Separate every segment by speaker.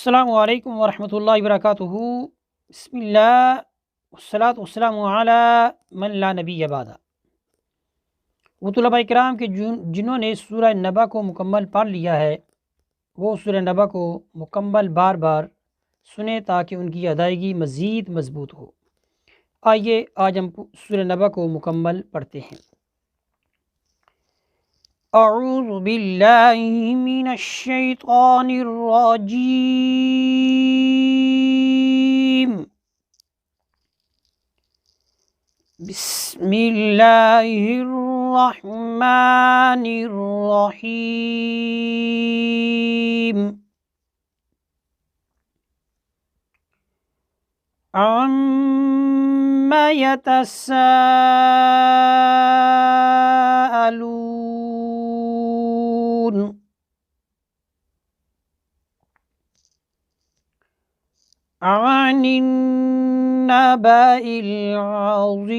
Speaker 1: अस्सलामु अलैकुम वरहमतुल्लाहि वबरकातुहू। बिस्मिल्लाह वस्सलातु वस्सलामु अला मन ला नबिय्य बादा। वो तलबा इकराम के जिन्होंने सूरह नबा को मुकम्मल पढ़ लिया है, वो सूरह नबा को मुकम्मल बार बार सुने ताकि उनकी अदायगी मज़ीद मजबूत हो। आइए आज हम सूरह नबा को मुकम्मल पढ़ते हैं। अऊज़ु बिल्लाहि मिनश शैतानिर रजीम। बिस्मिल्लाहिर्रहमानिर्रहीम। अम्मा यतसाअलून। अनिन नबइल अज़ीम।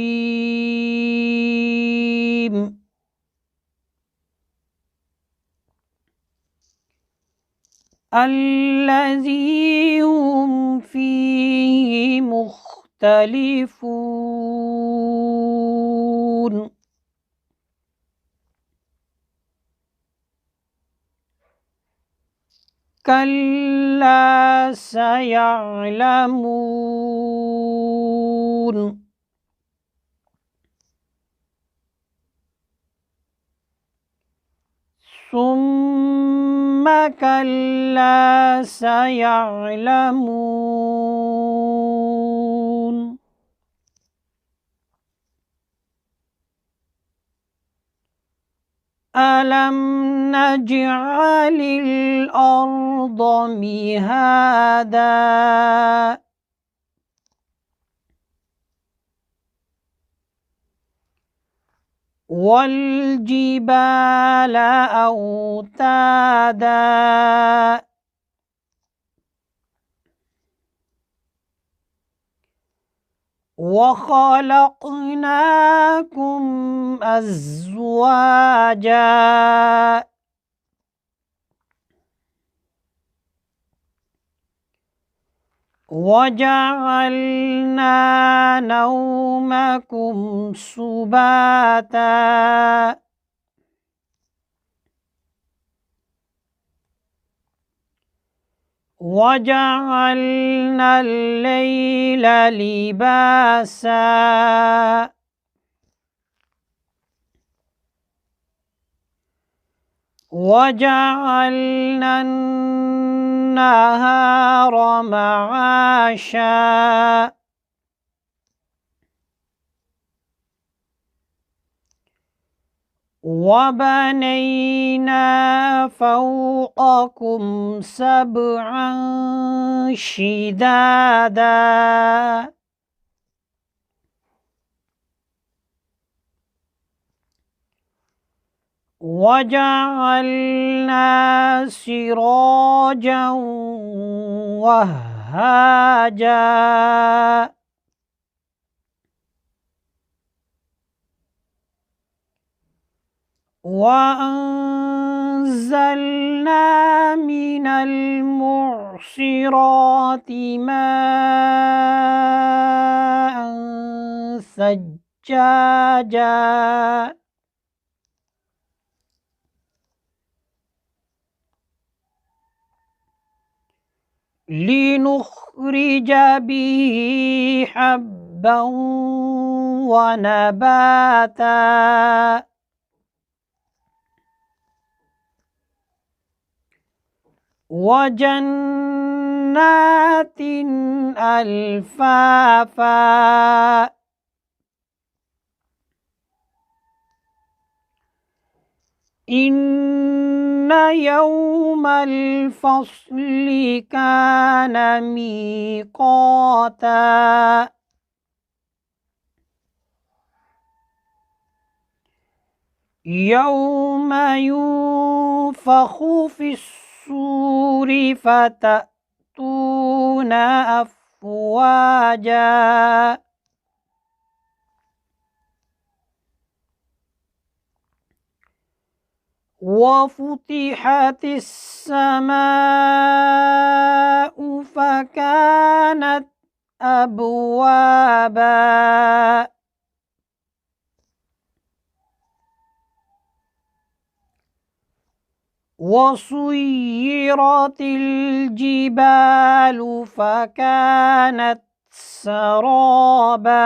Speaker 1: अल्लज़ी हुम फ़ीहि मुख्तलिफ़ून। कल्ला सयअलमून। सुम्मा कल्ला सयअलमून। अलम नजअलिल अर्द मिहादा। वल जिबाल औतादा। वखलक़नाकुम अज़्वाजा। वजअलना नौमकुम सुबाता। वजअलना अल-लैला लिबासा। वजअलना अन्नहार मआशा। वबनैना फ़ौक़कुम सबअन शिदादा। वजअलना सिराजन वह्हाजा। वअंज़लना मिनल मुअसिराति माअन सज्जाजा। लिनुख़रिज बिही हब्बन व नबाता। वजन्नातिन अल्फ़ाफ़ा। इन्न यौमल फ़स्लि कान मीक़ाता। यौम युन्फ़ख़ु फ़िस्सूरि फ़तअतून अफ़वाजा। वफ़ुतिहतिस समाउ فكانت أبوابا وسيرت الجبال فكانت سرابا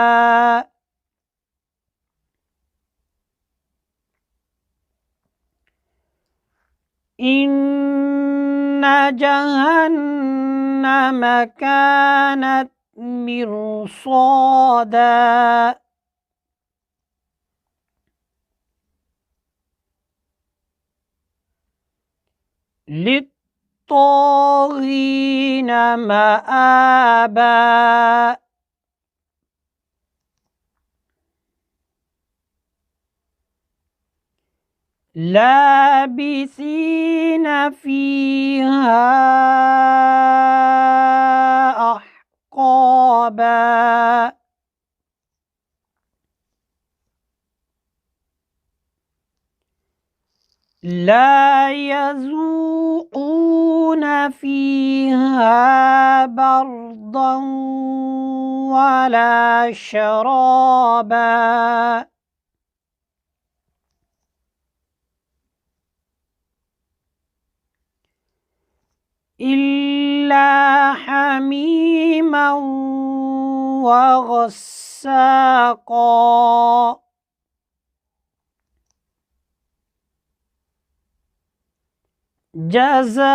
Speaker 1: إن جهنم كانت مرصادا للطاغين مآبا لابثين فيها أحقابا لا يذوقون فيها بردا ولا شرابا إلا حميما وغساقا جزاء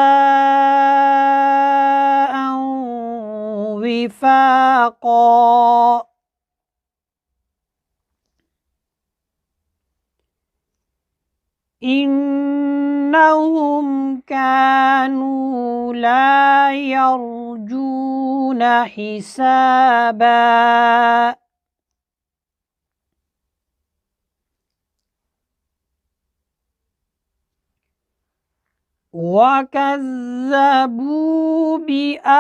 Speaker 1: وفاقا إنهم كانوا لا يرجون حسابا وكذبوا بآياتنا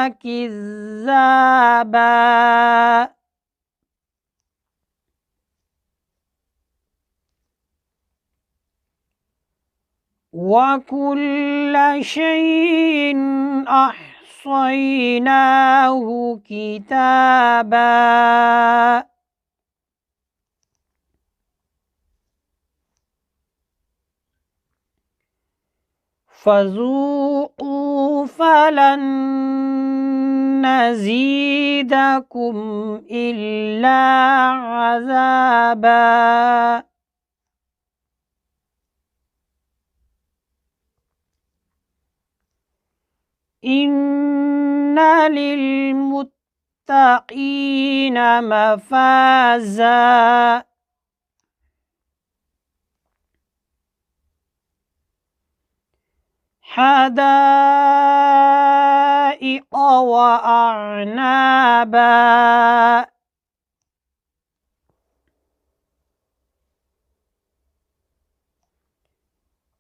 Speaker 1: كذابا وكل شيء أحصيناه كتابا فذوقوا فلن نزيدكم إلا عذابا إن للمتقين مفازا حدائق وأعنابا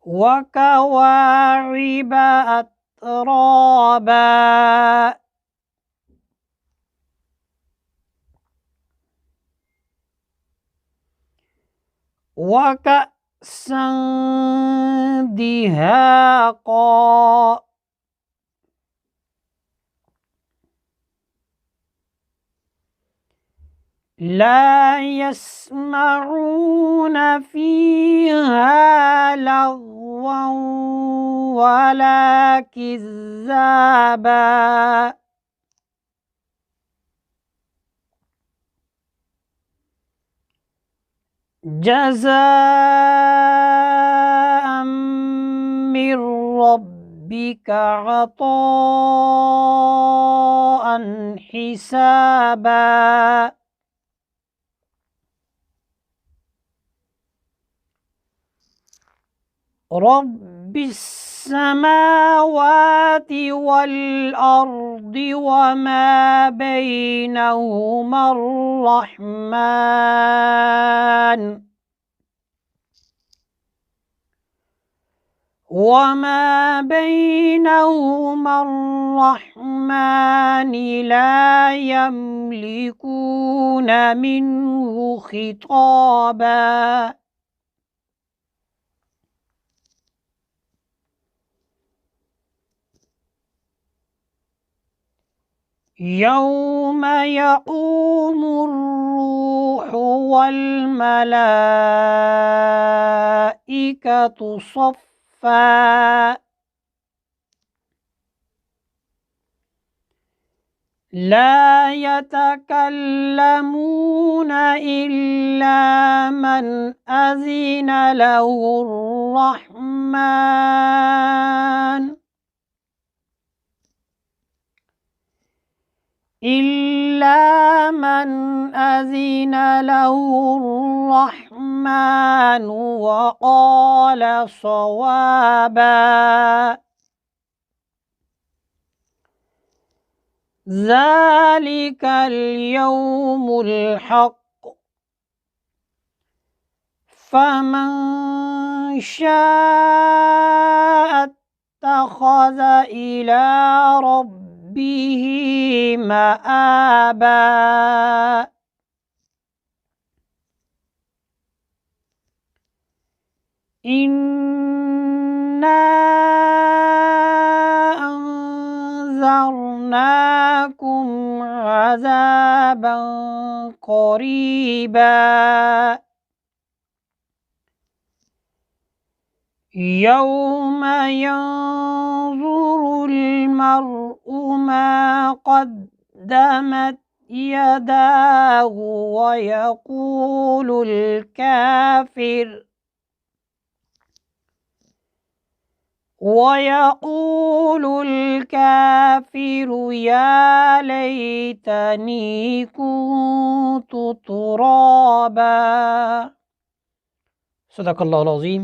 Speaker 1: وكواعب أترابا وكأسا دهاقا لا يسمعون فيها لغوا ولا كذابا جزاء من ربك عطاء حسابا رب السماوات والأرض وما بينهما الرحمن لا يملكون منه خطابا यौम यक़ूमुर्रूह वल्मलाइकतु सफ़्फ़ा ला यतकल्लमून इल्ला मन अज़िन लहुर्रहमान इल्ला मन अज़िन लहुर्रहमान वक़ाल सवाबा ज़ालिकल यौमुल हक़ फमन शाअ इत्तख़ज़ इला रब्बिही मआबा। इन्ना अंज़रनाकुम अज़ाबन क़रीबा यौम यंज़ुरुल मर्'ु मा क़द्दमत यदाहु वयक़ूलुल काफ़िरु या लैतनी कुन्तु तुराबा। सदक़ल्लाहुल अज़ीम।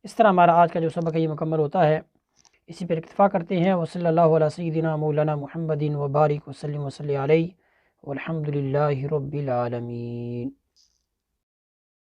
Speaker 1: इस तरह हमारा आज का जो सबक है ये मुकम्मल होता है। इसी पर इक्तफ़ा करते हैं। वसल्लल्लाहु अला सय्यिदिना मौलाना मुहम्मदिन व बारिक वसल्लिम वसल्लि अलैहि वल्हम्दुलिल्लाहि रब्बिल आलमीन।